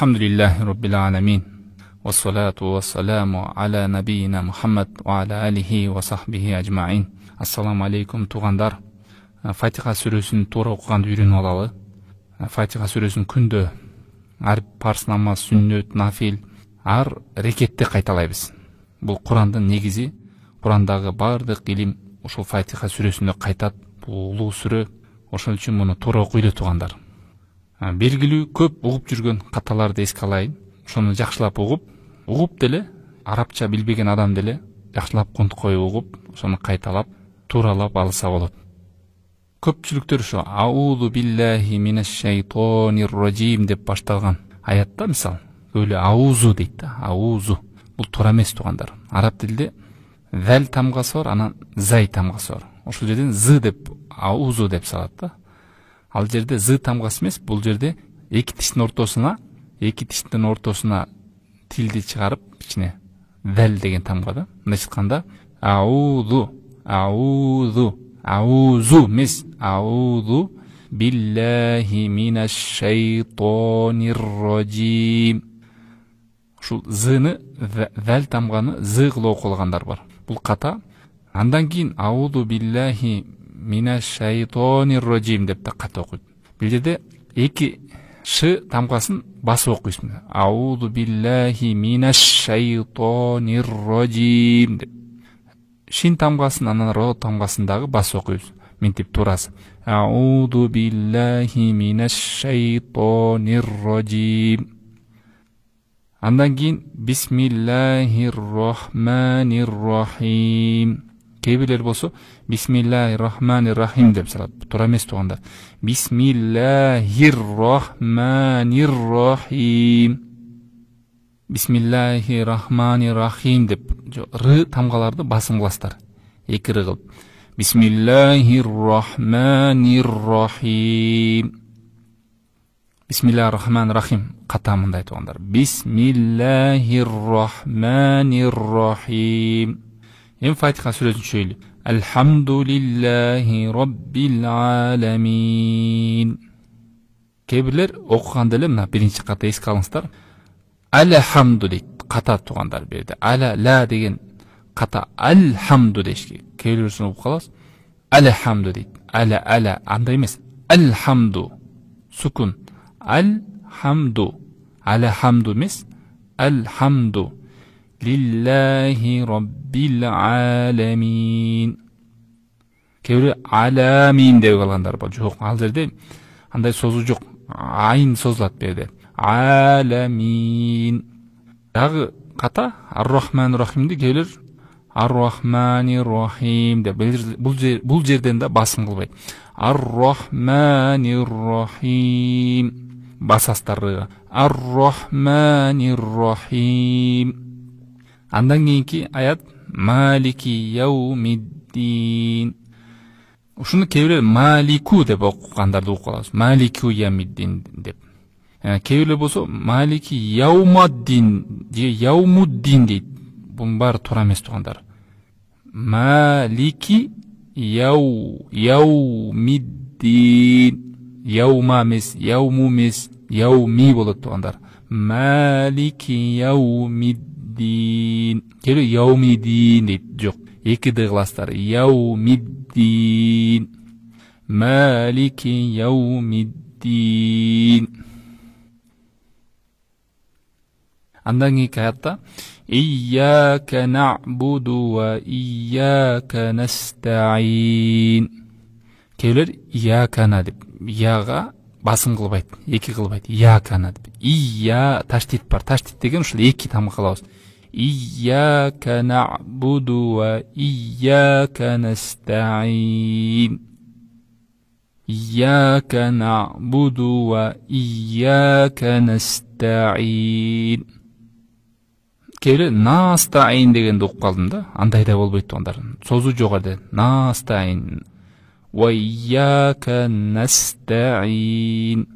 Elhamdülillahi Rabbil alemin. Ve salatu ve selamu ala nabiyyina Muhammed ve ala alihi ve sahbihi ecmain. Assalamu aleykum tuğandar. Fatiha сүресін тура оқығанды үйреніп алалы. Фатиха сүресін күнде әр парыз намаз, сүннет, нафил, әр рекетте қайталайбыз. Бұл Құранның негізі, Құрандағы бардық илим ошол Фатиха сүресінде қайтат. Бұл улуу сүре, ошол үчүн муну тура окуйду туғандар. Белгилүү көп угуп жүргөн каталарды эске алайын. Ошону жакшылап угуп деле, арабча билбеген адам деле жакшылап конткой угуп, ошону кайталап, тууралап алса болот. Көпчүлүктөр ошо аузу биллахи минаш шайтонир раджим деп башталган аятта мисал, өлө аузу дейт да, аузу. Бул туура эмес тугандар. Араб тилде зал тамгасы бар, анан зай тамгасы бар. Ошол жерден з деп аузу деп салат да. Ал жерде з тамгасы эмес, бул жерде эки тиштин ортосуна тилди чыгарып, ичине зал деген тамга да. Мындай айтканда аузу эмес, аузу биллахи минаш шайтонир раджим. Ушул зыны, зал тамганы з кылып окулгандар бар. Бул ката. Андан кийин аузу биллахи минаш шайтонир раджим деп да ката окуйт. Бул жерде эки ш тамгасын басып окуйсуң. Аузу биллахи минаш шайтонир раджим деп. Шин тамгасын анан ро тамгасындагы басып окуйсуң. Мынтип турасы. Аузу биллахи минаш шайтонир раджим. Андан кийин бисмиллахир рахманир рахим. Кейбирлер болсо бисмиллахир рахманир рахим деп салат. Туура эмес тугандар. Бисмиллахир рахманир рахим. Бисмиллахир рахманир рахим деп р тамгаларды басым кыласыздар. Эки р кылып. Бисмиллахир рахманир рахим. Бисмиллахир рахманир рахим. Ката мындай тугандар. Бисмиллахир рахманир рахим. Эми Фатиха сүрөсүн чөйлү. Элхамдулиллахи раббил аламин. Кейбирлер окуганда эле мына биринчи ката эске алыңыздар. Алхамду дейт. Ката тугандар берди. Аля ла деген ката алхамду дешки. Кейбирлер угуп калабыз. Алхамду дейт. Аля андай эмес. Алхамду. Сукун. Алхамду. Алхамду эмес. Алхамду. Лиллахи раббил аламин. Кейбири аламин деп калгандар бар. Жок, ал жерде андай созуу жок. Айн созулат берде. Аламин. Дагы ката ар-рахманир рахимди кейбирлер ар-рахманир рахим деп. Бул жерден да басым кылбайт. Ар-рахманир рахим. Басастар. Ар-рахманир рахим. Андан кийинки аят Малики яумиддин. Ушуну кейбирлер Малику деп окугандарды угуп калабыз. Малику яумиддин деп. Кейбирлер болсо Малики яумаддин же яумуддин дейт. Бунун баары туура эмес тугандар. Малики яумиддин. Яума эмес, яуму эмес, яуми болот тугандар. Малики яумиддин. Келе яумиддин дейт. Жок, эки д кыласыздар. Яумиддин. Малики яумиддин. Андан кийинки аятта Iyяка на'буду ва iyяка настаин. Кейбирлер иякана деп, ияга басым кылбайт, эки кылбайт, иякана деп. Ия таштит бар, таштит деген ушул эки тамга кылабыз. Iyяка на'буду ва iyяка настаин. Iyяка на'буду ва iyяка настаин. Кейбирлер настаин дегенди угуп калдым да. Андай да болбойт тугандар. Созуу жок жерде. Настаин. Ва iyяка настаин.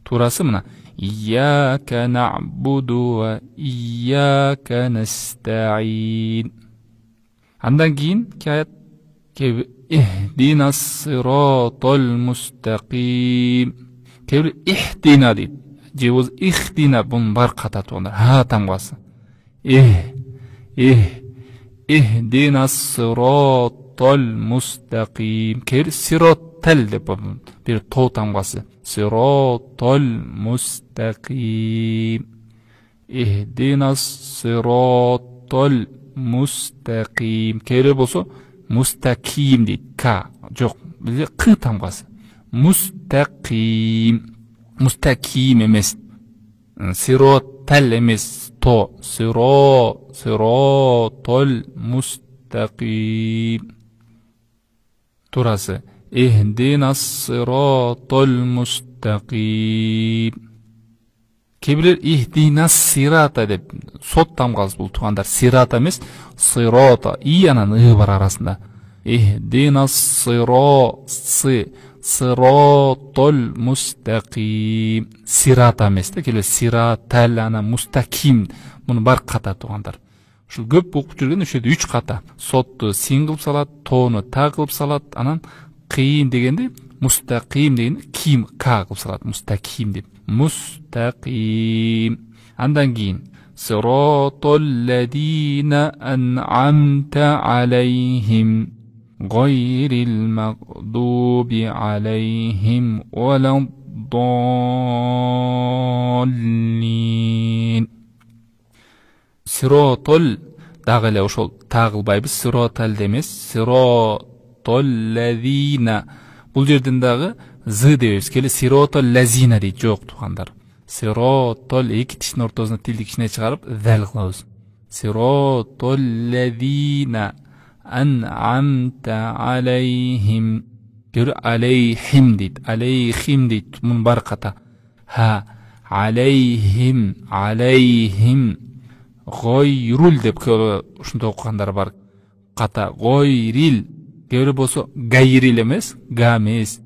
Туурасы мына. Iyяка на'буду ва iyяка настаин. Андан кийин аят ихдинас сиратал мустақим. Кейбирлер ихдина дейт. же болбосо ихдина, бунун бар ката туугандар. Ха тамгасы. Ихдина сиротал мустаким. Кер сиротал деп бир то тамгасы. Сиротал мустаким. Ихдина сиротал мустаким. Кер болсо мустаким дейт. К жок, бизе к тамгасы. Мустаким. Мустаким эмес. Сиротал эмес. То. Сиротал мустаким. Турасы. Ихдина сиротал мустаким. Кейбіреулер ихдина сирата деп сот тамгасы бул туугандар. Сирата эмес, сирота. И анан ы бар арасында. Ихдина сиротал мустаким. Сирата эмес да, келе сиратал анан мустаким. Муну бар ката туугандар. Ушул көп окуп жүргөн ошода 3 ката. Сотту син кылып салат, тоону та кылып салат, анан кыйын дегенде мустаким дегенде ким к кылып салат. Мустаким деп. Мустаким. Андан кийин сиротал ладина ан'амта алейхим гайрил магдуби алейхим валаддаллин. Сиротал дагы эле ошол та кылбайбыз. Сиротал демес, сиротал ладина. Бул жерден дагы зы дебейбиз. Келе сиротал лазина дейт. Жок туугандар. Сиротал эки тиштин ортосуна тилди кичине чыгарып зал кылабыз. Сиротал ладина ан'амта алейхим. Көр алейхим дейт. Алейхим дейт. Мун бар ката. Ха алейхим. Гойрул деп ушундай окугандар бар. Ката гойрил. Кебири болсо гайрил эмес, га эмес,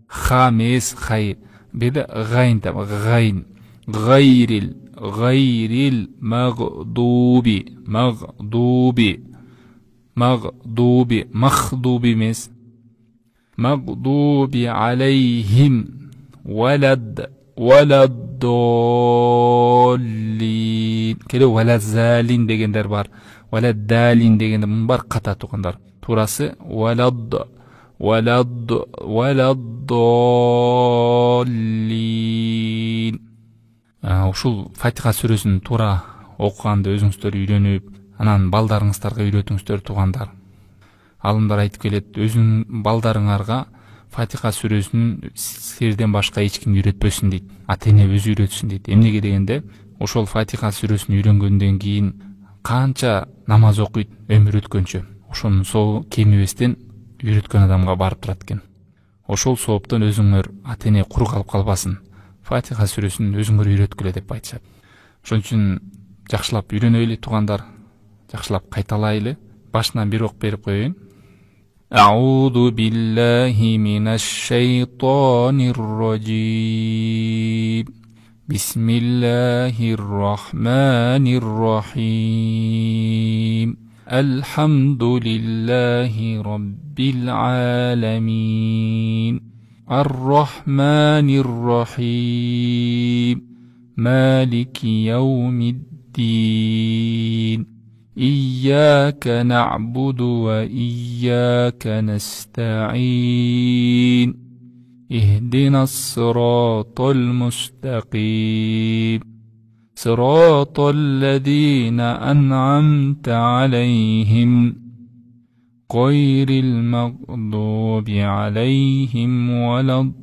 ха эмес, хай. Беде гайн деп, гайн. Гайрил магдуби. Махдуби эмес. Магдуби алейхим валаддаллин. Келе валадзалин дегендер бар. Валаддалин дегендер бар ката туугандар. Турасы валаддаллин. Ушул Фатиха сүрөсүн туура окуганды өзүңүздөр үйрөнүп, анан балдарыңыздарга үйрөтүңүздөр туугандар. Алымдар айтып келет, өзүң балдарыңарга Фатиха сүрөсүн силерден башка эч ким үйрөтпөсүн дейт. Ата-эне өзү үйрөтсүн дейт. Эмнеге дегенде, ошол Фатиха сүрөсүн үйрөнгөндөн кийин канча намаз окуйт өмүр өткөнчө. Ошонун сообу кемибестен үйрөткөн адамга барып турат экен. Ошол сооптон өзүңөр ата-эне кур калып калбасын. Фатиха сүрөсүн өзүңөр үйрөткүлө деп айтышат. Ошон үчүн жакшылап үйрөнөйлү туугандар, жакшылап кайталайлы. Башынан бир ок берип коеюн. А'уду биллахи минаш шайтанир раджим. Бисмиллахир рахманир рахим. Алхамдулиллахи раббил аламин. Ар-рахманир рахим. Малики яумиддин. Iyяка нa'буду ва iyяка наста'ин. Ихдинас сиратал мустаким. Сиратал лазина ан'амта алейхим. Гайрил магдуби алейхим валаддаллин.